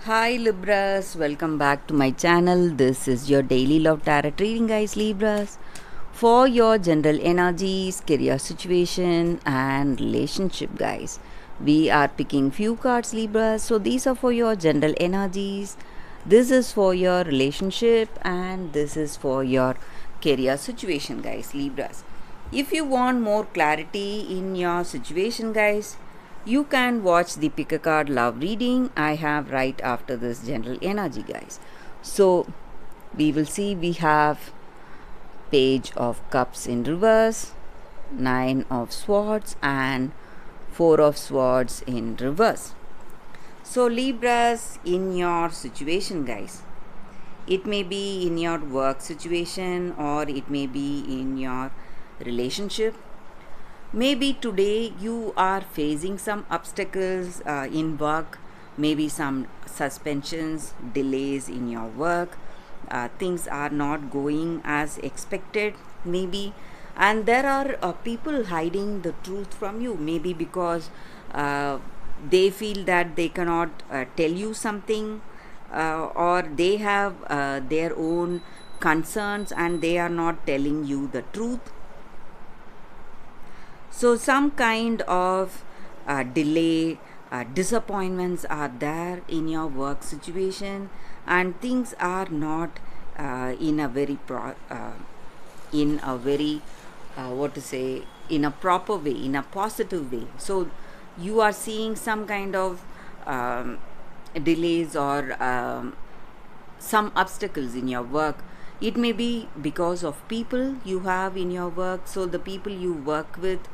Hi Libras, welcome back to my channel. This is your daily love tarot reading, guys. Libras, for your general energies, career situation, and relationship, guys. We are picking few cards, Libras. So these are for your general energies. This is for your relationship, and this is for your career situation, guys. Libras. If you want more clarity in your situation, guys, you can watch the pick a card love reading I have right after this general energy, guys. So we will see we have Page of Cups in reverse, Nine of Swords, and Four of Swords in reverse. So Libras, in your situation, guys, it may be in your work situation or it may be in your relationship. Maybe today you are facing some obstacles in work, maybe some suspensions, delays in your work. Things are not going as expected, maybe. And there are people hiding the truth from you, maybe because they feel that they cannot tell you something, or they have their own concerns and they are not telling you the truth. So, some kind of delay, disappointments are there in your work situation, and things are not in a very what to say, in a proper way, in a positive way. So, you are seeing some kind of delays or some obstacles in your work. It may be because of people you have in your work. So the people you work with,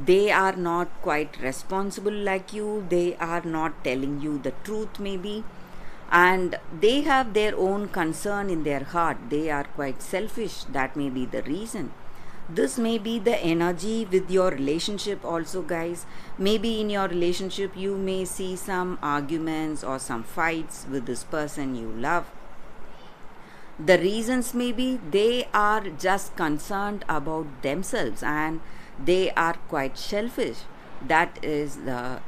they are not quite responsible like you, they are not telling you the truth, maybe, and they have their own concern in their heart, they are quite selfish. That may be the reason. This may be the energy with your relationship also, guys. Maybe in your relationship you may see some arguments or some fights with this person you love. The reasons may be they are just concerned about themselves and they are quite selfish. That is the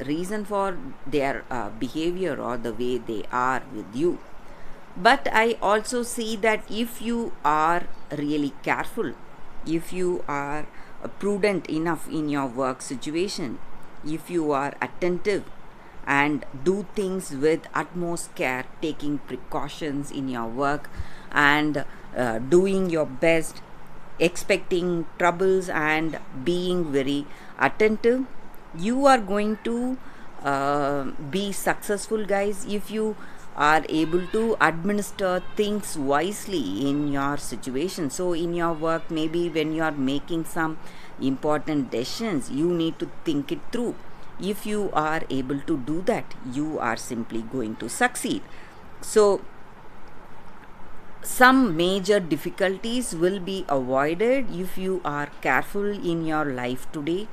reason for their behavior or the way they are with you. But I also see that if you are really careful, if you are prudent enough in your work situation, if you are attentive and do things with utmost care, taking precautions in your work and doing your best, expecting troubles and being very attentive, you are going to be successful, guys, if you are able to administer things wisely in your situation. So in your work, maybe when you are making some important decisions, you need to think it through. If you are able to do that, you are simply going to succeed. So some major difficulties will be avoided if you are careful in your life today,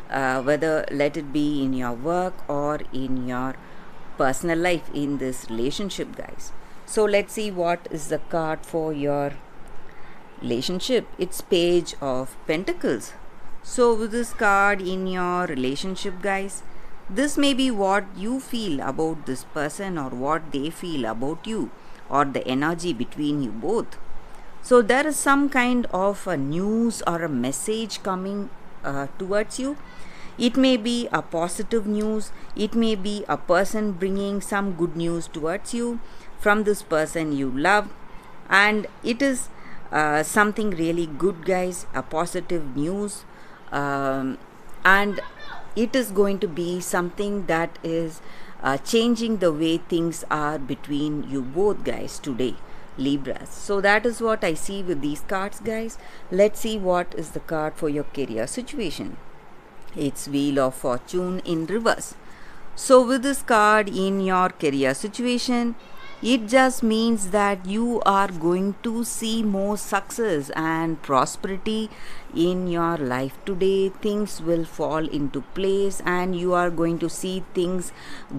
whether let it be in your work or in your personal life, in this relationship, guys. So let's see what is the card for your relationship. It's Page of Pentacles. So with this card in your relationship, guys, this may be what you feel about this person or what they feel about you, or the energy between you both. So there is some kind of a news or a message coming towards you. It may be a positive news, it may be a person bringing some good news towards you from this person you love, and it is something really good, guys, a positive news, and it is going to be something that is changing the way things are between you both, guys, today, Libras. So that is what I see with these cards, guys. Let's see what is the card for your career situation. It's Wheel of Fortune in reverse. So with this card in your career situation, it just means that you are going to see more success and prosperity in your life today. Things will fall into place and you are going to see things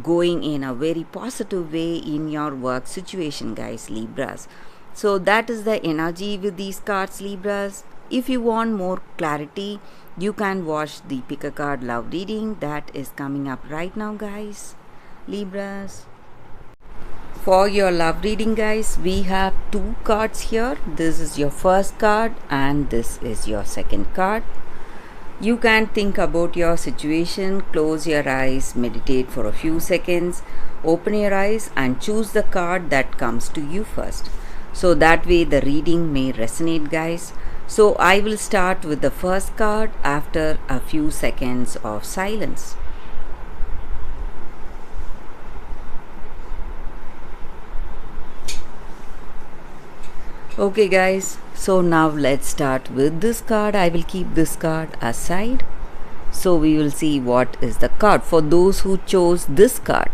going in a very positive way in your work situation, guys, Libras. So that is the energy with these cards, Libras. If you want more clarity, you can watch the pick a card love reading that is coming up right now, guys, Libras. For your love reading, guys, we have two cards here. This is your first card and this is your second card. You can think about your situation, close your eyes, meditate for a few seconds, open your eyes and choose the card that comes to you first. So that way the reading may resonate, guys. So I will start with the first card after a few seconds of silence. Okay guys, so now let's start with this card. I will keep this card aside. So we will see what is the card. For those who chose this card,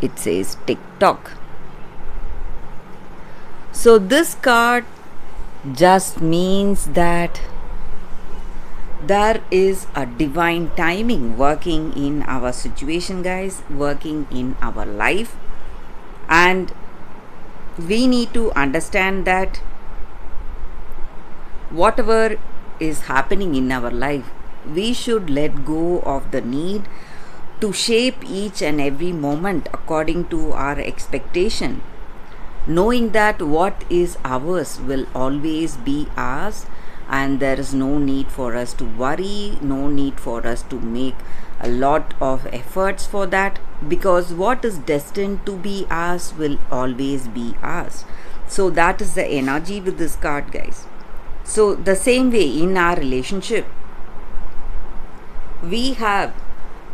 it says TikTok. So this card just means that there is a divine timing working in our situation, guys, working in our life, and we need to understand that whatever is happening in our life, we should let go of the need to shape each and every moment according to our expectation, knowing that what is ours will always be ours, and there is no need for us to worry, no need for us to make a lot of efforts for that, because what is destined to be ours will always be ours. So that is the energy with this card, guys. So the same way in our relationship, we have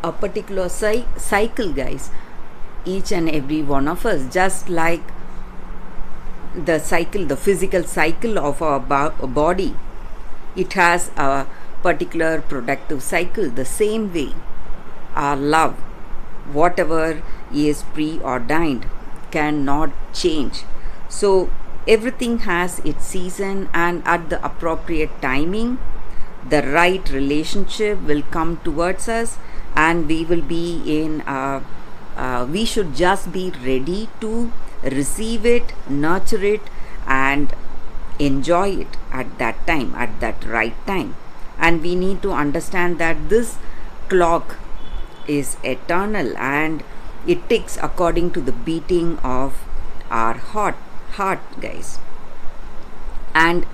a particular cycle, guys, each and every one of us, just like the cycle, the physical cycle of our body, it has a particular productive cycle. The same way our love, whatever is preordained, cannot change. So everything has its season, and at the appropriate timing the right relationship will come towards us, and we will be in we should just be ready to receive it, nurture it and enjoy it at that time, at that right time. And we need to understand that this clock is eternal and it ticks according to the beating of our heart, guys. And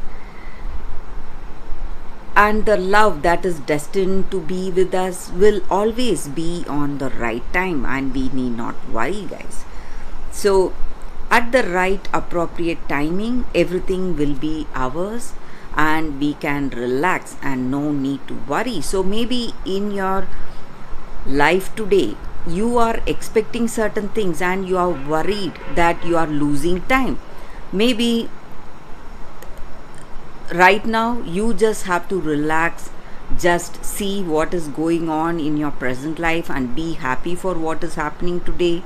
the love that is destined to be with us will always be on the right time, and we need not worry, guys. So at the right appropriate timing, everything will be ours and we can relax and no need to worry. So maybe in your life today, you are expecting certain things and you are worried that you are losing time. Maybe right now you just have to relax, just see what is going on in your present life and be happy for what is happening today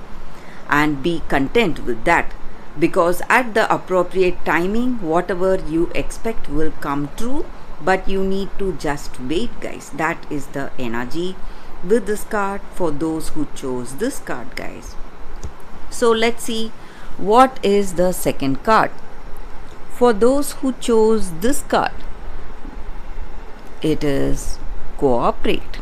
and be content with that, because at the appropriate timing whatever you expect will come true, but you need to just wait, guys. That is the energy with this card for those who chose this card, guys. So let's see what is the second card. For those who chose this card, it is cooperate.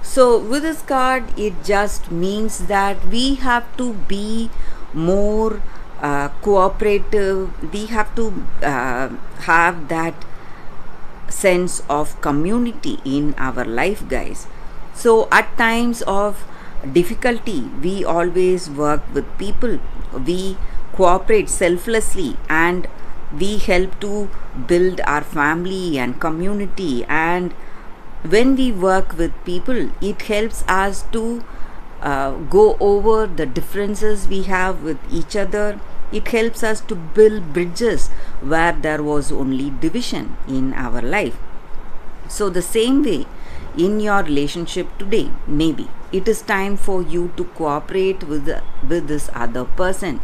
So with this card, it just means that we have to be more cooperative. We have to have that sense of community in our life, guys. So at times of difficulty, we always work with people. We cooperate selflessly and we help to build our family and community. And when we work with people, it helps us to go over the differences we have with each other. It helps us to build bridges where there was only division in our life. So the same way in your relationship today, maybe it is time for you to cooperate with this other person.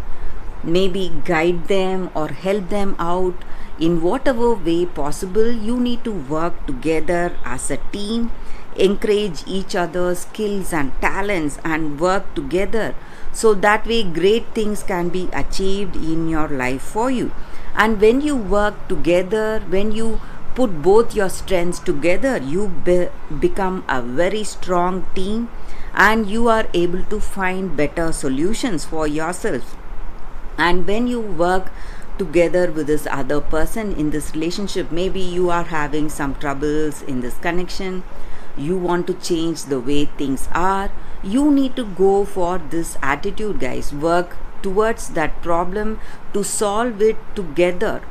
Maybe guide them or help them out in whatever way possible. You need to work together as a team, encourage each other's skills and talents and work together, so that way great things can be achieved in your life for you. And when you work together, when you put both your strengths together, you become a very strong team, and you are able to find better solutions for yourself. And when you work together with this other person in this relationship, maybe you are having some troubles in this connection, you want to change the way things are, you need to go for this attitude, guys. Work towards that problem to solve it together,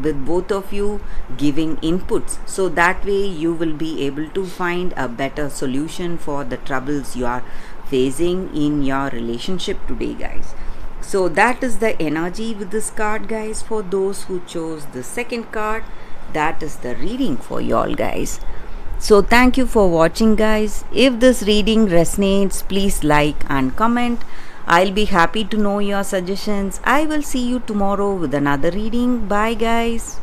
with both of you giving inputs, so that way you will be able to find a better solution for the troubles you are facing in your relationship today, guys. So that is the energy with this card, guys. For those who chose the second card, that is the reading for y'all, guys. So thank you for watching, guys. If this reading resonates, please like and comment. I'll be happy to know your suggestions. I will see you tomorrow with another reading. Bye, guys.